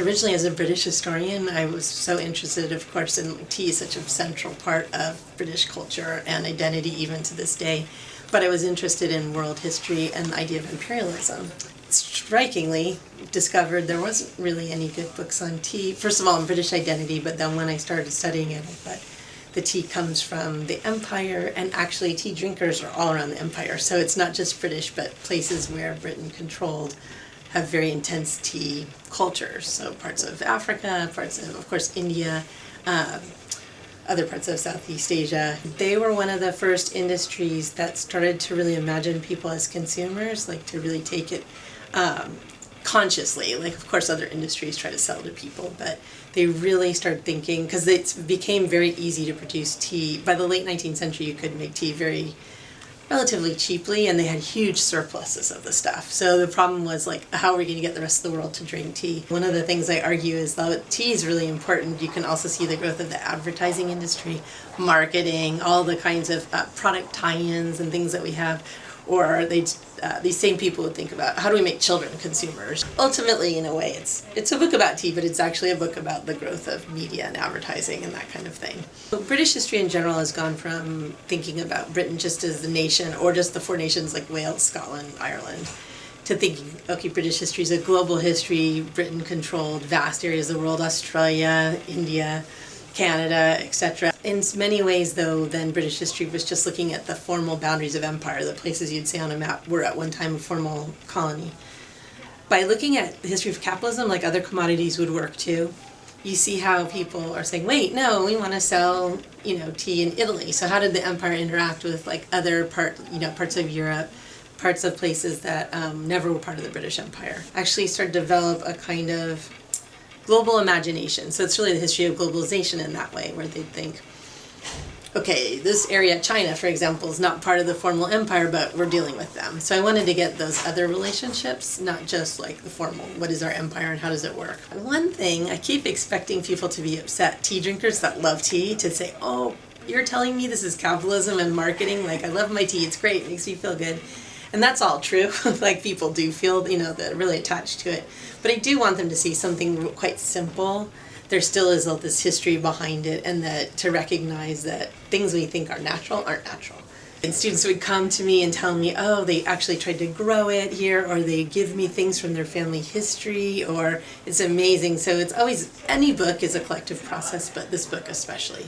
Originally, as a British historian, I was so interested, of course, in tea is such a central part of British culture and identity even to this day. But I was interested in world history and the idea of imperialism. Strikingly, discovered there wasn't really any good books on tea. First of all, on British identity, but then when I started studying it, I thought the tea comes from the empire, and actually tea drinkers are all around the empire. So it's not just British, but places where Britain controlled have very intense tea cultures. So parts of Africa, parts of course, India, other parts of Southeast Asia. They were one of the first industries that started to really imagine people as consumers, like to really take it consciously. Like, of course, other industries try to sell to people, but they really started thinking, because it became very easy to produce tea. By the late 19th century, you could make tea relatively cheaply, and they had huge surpluses of the stuff. So the problem was, like, how are we going to get the rest of the world to drink tea? One of the things I argue is that tea is really important. You can also see the growth of the advertising industry, marketing, all the kinds of product tie-ins and things that we have. Or these same people would think about, how do we make children consumers? Ultimately, in a way, it's a book about tea, but it's actually a book about the growth of media and advertising and that kind of thing. But British history in general has gone from thinking about Britain just as the nation, or just the four nations like Wales, Scotland, Ireland, to thinking, okay, British history is a global history. Britain controlled vast areas of the world, Australia, India, Canada, etc. In many ways, though, then British history was just looking at the formal boundaries of empire, the places you'd see on a map were at one time a formal colony. By looking at the history of capitalism, like other commodities would work too, you see how people are saying, wait, no, we want to sell, tea in Italy. So how did the empire interact with like other parts of Europe, parts of places that never were part of the British Empire? Actually started to develop a kind of global imagination. So it's really the history of globalization in that way, where they'd think, okay, this area, China, for example, is not part of the formal empire, but we're dealing with them. So I wanted to get those other relationships, not just like the formal, what is our empire and how does it work? One thing, I keep expecting people to be upset, tea drinkers that love tea, to say, oh, you're telling me this is capitalism and marketing? Like, I love my tea, it's great, it makes me feel good. And that's all true. Like, people do feel, they're really attached to it. But I do want them to see something quite simple. There still is all this history behind it, and that to recognize that things we think are natural aren't natural. And students would come to me and tell me, oh, they actually tried to grow it here, or they give me things from their family history, or it's amazing. So it's always, any book is a collective process, but this book especially.